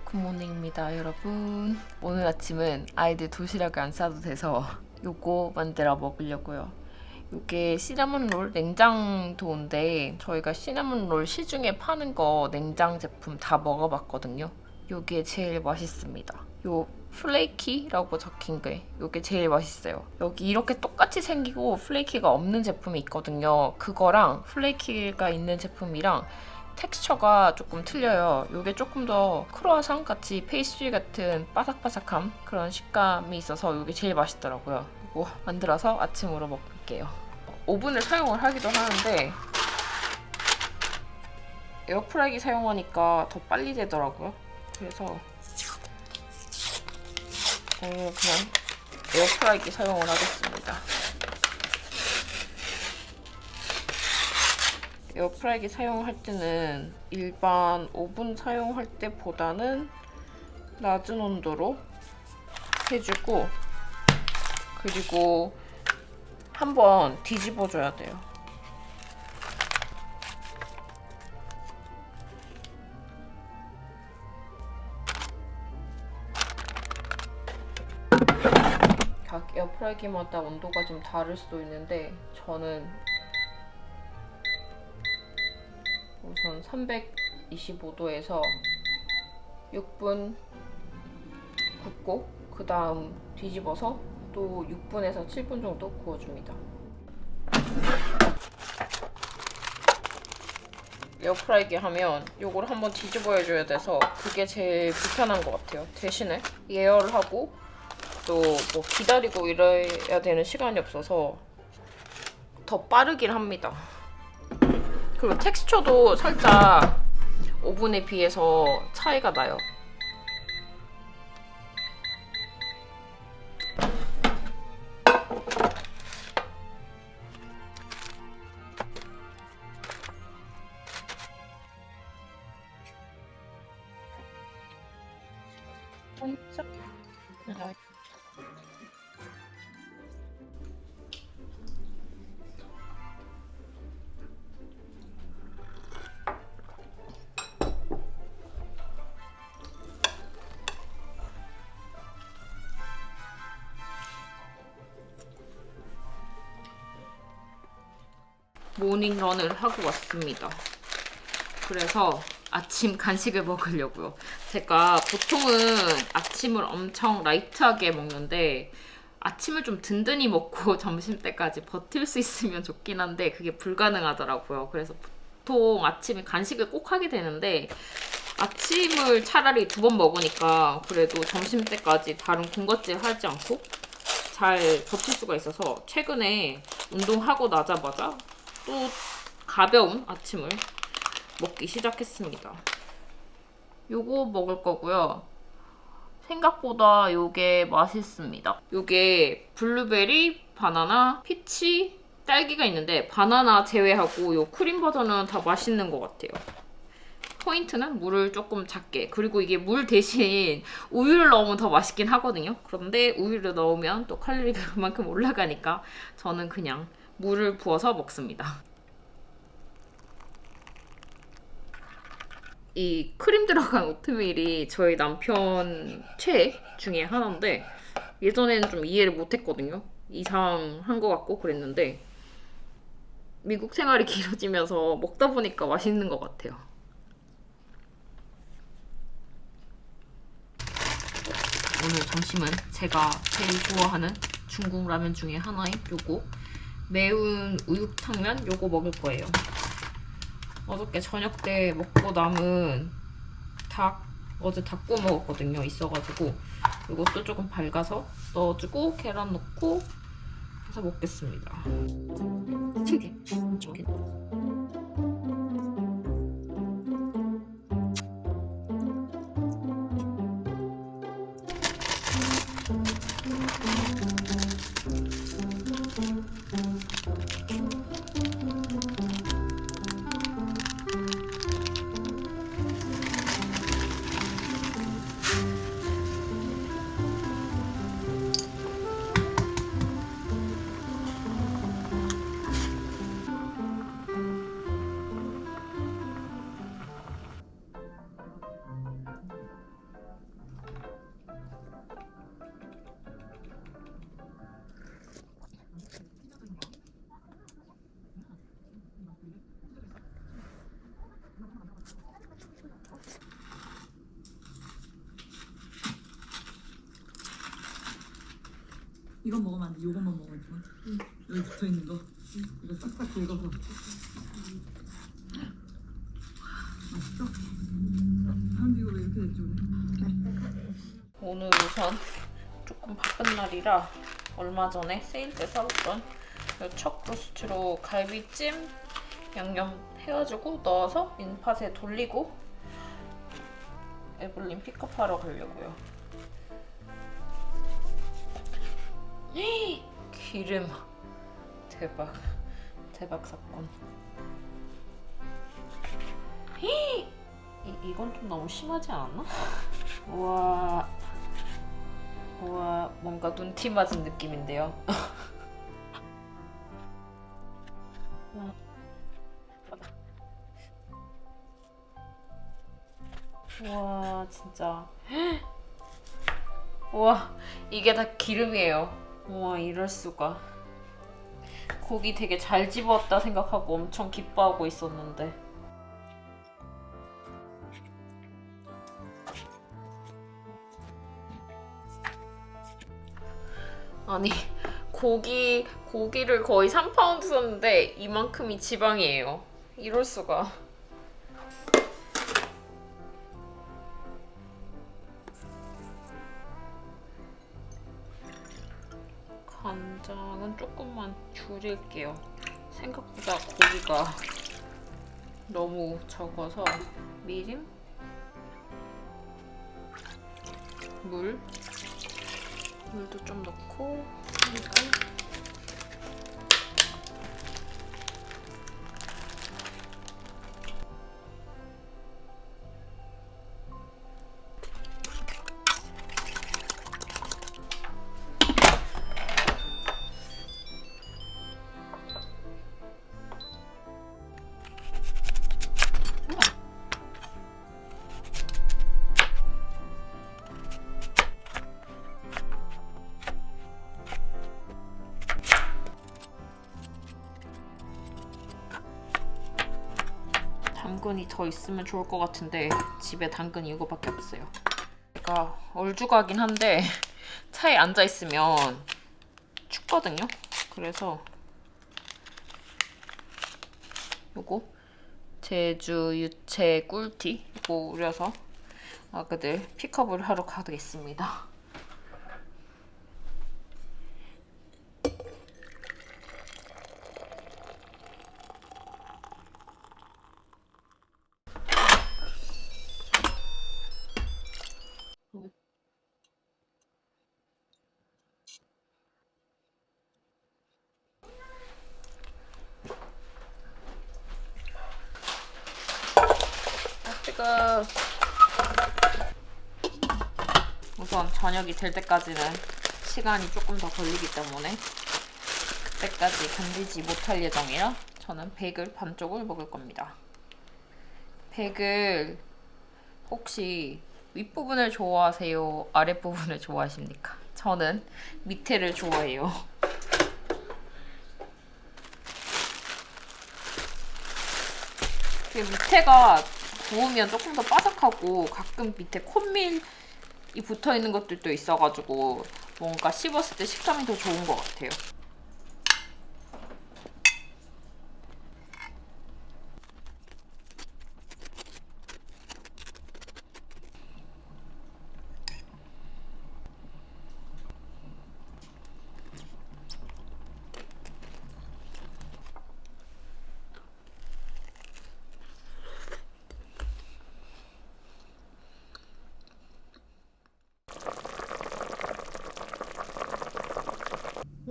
굿모닝입니다 여러분. 오늘 아침은 아이들 도시락을 안 싸도 돼서 요거 만들어 먹으려고요. 요게 시나몬롤 냉장도인데 저희가 시나몬롤 시중에 파는 거 냉장 제품 다 먹어봤거든요. 요게 제일 맛있습니다. 요 플레이키라고 적힌 게 요게 제일 맛있어요. 여기 이렇게 똑같이 생기고 플레이키가 없는 제품이 있거든요. 그거랑 플레이키가 있는 제품이랑 텍스처가 조금 틀려요. 이게 조금 더 크루아상 같이 페이스트리 같은 바삭바삭함 그런 식감이 있어서 이게 제일 맛있더라고요. 이거 만들어서 아침으로 먹을게요. 오븐을 사용을 하기도 하는데 에어프라이기 사용하니까 더 빨리 되더라고요. 그래서 그냥 에어프라이기 사용을 하겠습니다. 에어프라이기 사용할 때는 일반 오븐 사용할 때보다는 낮은 온도로 해주고, 그리고 한번 뒤집어줘야 돼요. 각 에어프라이기마다 온도가 좀 다를 수도 있는데 저는 우선 325도에서 6분 굽고 그 다음 뒤집어서 또 6분에서 7분 정도 구워줍니다. 에어프라이기 하면 요걸 한번 뒤집어 줘야 돼서 그게 제일 불편한 것 같아요. 대신에 예열을 하고 또 뭐 기다리고 이래야 되는 시간이 없어서 더 빠르긴 합니다. 그리고 텍스처도 살짝 오븐에 비해서 차이가 나요. 모닝런을 하고 왔습니다. 그래서 아침 간식을 먹으려고요. 제가 보통은 아침을 엄청 라이트하게 먹는데 아침을 좀 든든히 먹고 점심때까지 버틸 수 있으면 좋긴 한데 그게 불가능하더라고요. 그래서 보통 아침에 간식을 꼭 하게 되는데 아침을 차라리 2번 먹으니까 그래도 점심때까지 다른 군것질 하지 않고 잘 버틸 수가 있어서 최근에 운동하고 나자마자 또 가벼운 아침을 먹기 시작했습니다. 요거 먹을 거고요. 생각보다 요게 맛있습니다. 요게 블루베리, 바나나, 피치, 딸기가 있는데 바나나 제외하고 요 크림 버전은 다 맛있는 것 같아요. 포인트는 물을 조금 작게, 그리고 이게 물 대신 우유를 넣으면 더 맛있긴 하거든요. 그런데 우유를 넣으면 또 칼로리가 그만큼 올라가니까 저는 그냥 물을 부어서 먹습니다. 이 크림 들어간 오트밀이 저희 남편 최애 중에 하나인데 예전에는 좀 이해를 못했거든요. 이상한 것 같고 그랬는데 미국 생활이 길어지면서 먹다 보니까 맛있는 것 같아요. 오늘 점심은 제가 제일 좋아하는 중국 라면 중에 하나인 요거 매운 우육탕면 요거 먹을 거예요. 어저께 저녁 때 먹고 남은 어제 닭 구워 먹었거든요. 있어가지고 이것도 조금 밝아서 넣어주고 계란 넣고 해서 먹겠습니다. 이건 먹으면 안 돼. 이것만 먹으면 돼. 여기 붙어 있는 거. 이거 싹싹 긁어서. 맛있어? 사람들 이거 왜 이렇게 됐지 오늘? 오늘 우선 조금 바쁜 날이라 얼마 전에 세일 때 사왔던 척 로스트로 갈비찜 양념 해가지고 넣어서 인팟에 돌리고 에블린 픽업하러 가려고요. 기름 대박 사건. 이건 좀 너무 심하지 않았나? 우와 뭔가 눈티 맞은 느낌인데요. 우와 진짜. 우와 이게 다 기름이에요. 우와 이럴 수가. 고기 되게 잘 집었다 생각하고 엄청 기뻐하고 있었는데. 아니 고기를 거의 3파운드 샀는데 이만큼이 지방이에요. 이럴 수가. 간장은 조금만 줄일게요. 생각보다 고기가 너무 적어서. 미림, 물도 좀 넣고 그리고 당근이 더 있으면 좋을 것 같은데 집에 당근이 이거밖에 없어요. 제가 얼죽하긴 한데 차에 앉아 있으면 춥거든요. 그래서 요거 제주 유채 꿀티 이거 우려서 아그들 픽업을 하러 가겠습니다. 지금 우선 저녁이 될 때까지는 시간이 조금 더 걸리기 때문에 그때까지 견디지 못할 예정이라 저는 베이글 반쪽을 먹을 겁니다. 베이글 혹시 윗부분을 좋아하세요? 아랫부분을 좋아하십니까? 저는 밑에를 좋아해요. 밑에가 구우면 조금 더 바삭하고 가끔 밑에 콧밀이 붙어있는 것들도 있어가지고 뭔가 씹었을 때 식감이 더 좋은 것 같아요.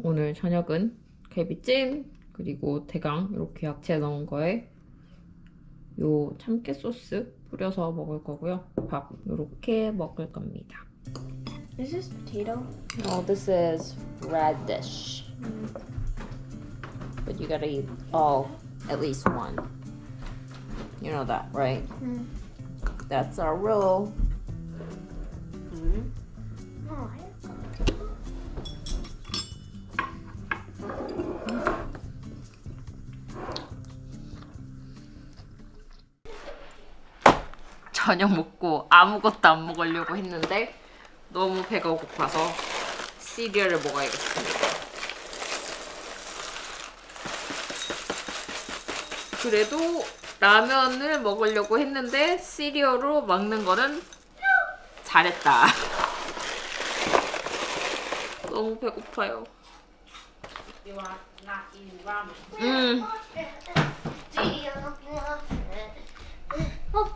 오늘 저녁은 갈비찜 그리고 대강 이렇게 야채 넣은 거에 요 참깨 소스 뿌려서 먹을 거고요. 밥 이렇게 먹을 겁니다. Is this potato? No, this is radish. But you gotta eat all, at least one. You know that, right? That's our rule. Oh, 저녁 먹고 아무것도 안 먹으려고 했는데 너무 배가 고파서 시리얼을 먹어야겠습니다. 그래도 라면을 먹으려고 했는데 시리얼로 먹는 거는 잘했다. 너무 배고파요. You are not eating ramen. Of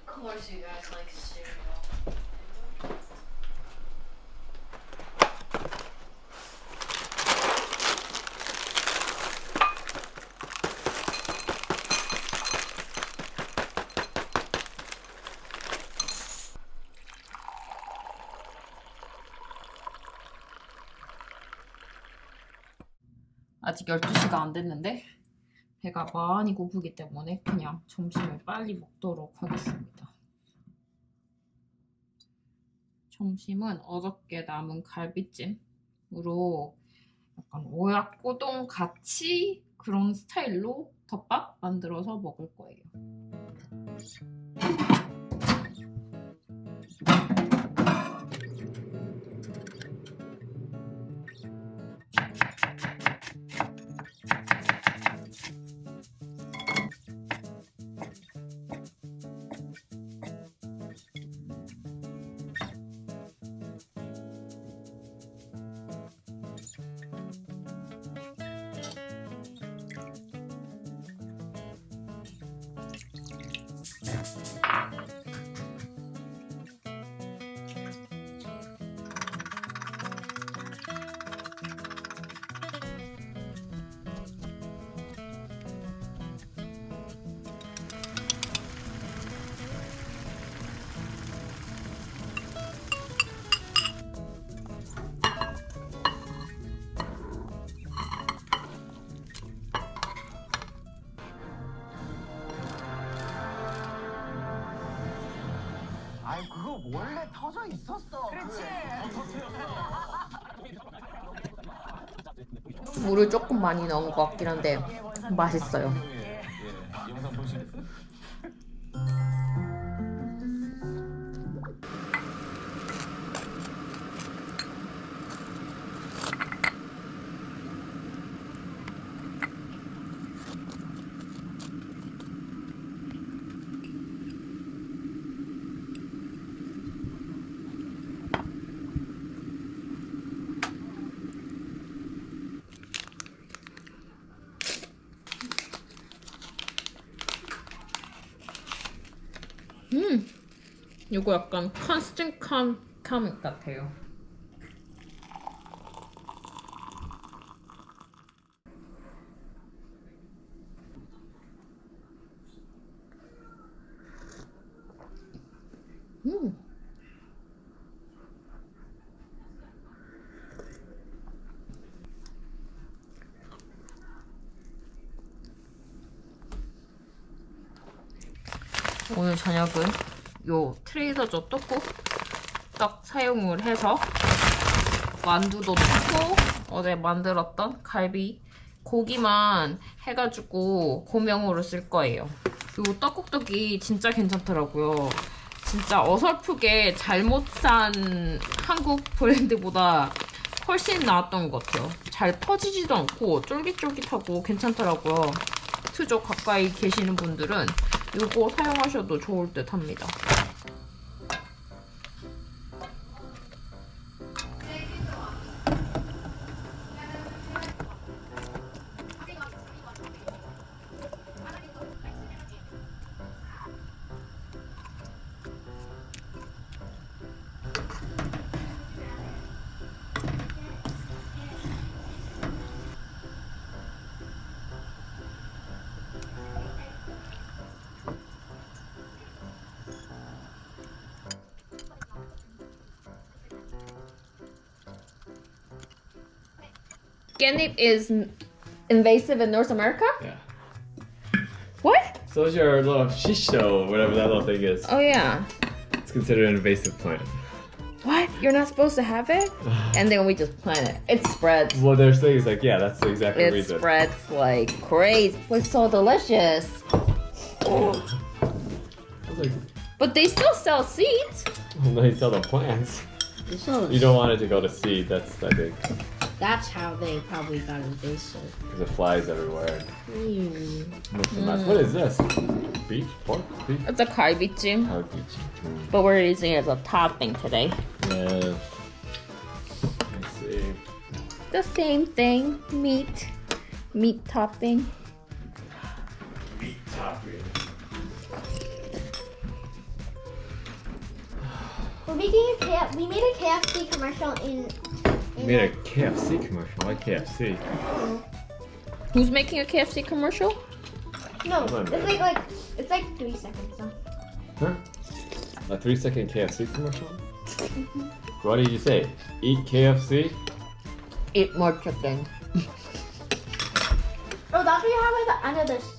course you guys like cereal. 아직 12시가 안 됐는데 배가 많이 고프기 때문에 그냥 점심을 빨리 먹도록 하겠습니다. 점심은 어저께 남은 갈비찜으로 약간 오야코동 같이 그런 스타일로 덮밥 만들어서 먹을 거예요. 아니 그거 원래 터져 있었어. 그렇지. 물을 조금 많이 넣은 것 같긴 한데 맛있어요. 영상 보시겠어요? 이거 약간 컨스턴트 카믹 같아요. 오늘 저녁은 요 트레이서조 떡국 떡 사용을 해서 만두도 넣고 어제 만들었던 갈비 고기만 해가지고 고명으로 쓸 거예요. 요 떡국떡이 진짜 괜찮더라고요. 진짜 어설프게 잘못 산 한국 브랜드보다 훨씬 나았던 것 같아요. 잘 퍼지지도 않고 쫄깃쫄깃하고 괜찮더라고요. 트조 가까이 계시는 분들은 이거 사용하셔도 좋을 듯 합니다. Ganip is invasive in North America? Yeah. What? So is your little shisho, whatever that little thing is. Oh yeah. It's considered an invasive plant. What? You're not supposed to have it? And then we just plant it. It spreads. Well, there's things like, yeah, that's the exact It reason. spreads like crazy. It's so delicious. I was like, But they still sell seeds. No, you sell the plants. You don't want it to go to seed. That's I think That's how they probably got invasive. because it flies everywhere. Makes a mess. What is this? Beef? Pork? Beef? It's a 갈비찜, Oh, beef. but we're using it as a topping today. Yeah. Let's see. The same thing, meat topping. Meat topping. We're making we made a KFC commercial in We made a KFC commercial. I like KFC. Who's making a KFC commercial? No, Come on, it's like 3 seconds. So. Huh? A 3-second KFC commercial? What did you say? Eat KFC? Eat more chicken. Oh, that's what you have at the end of this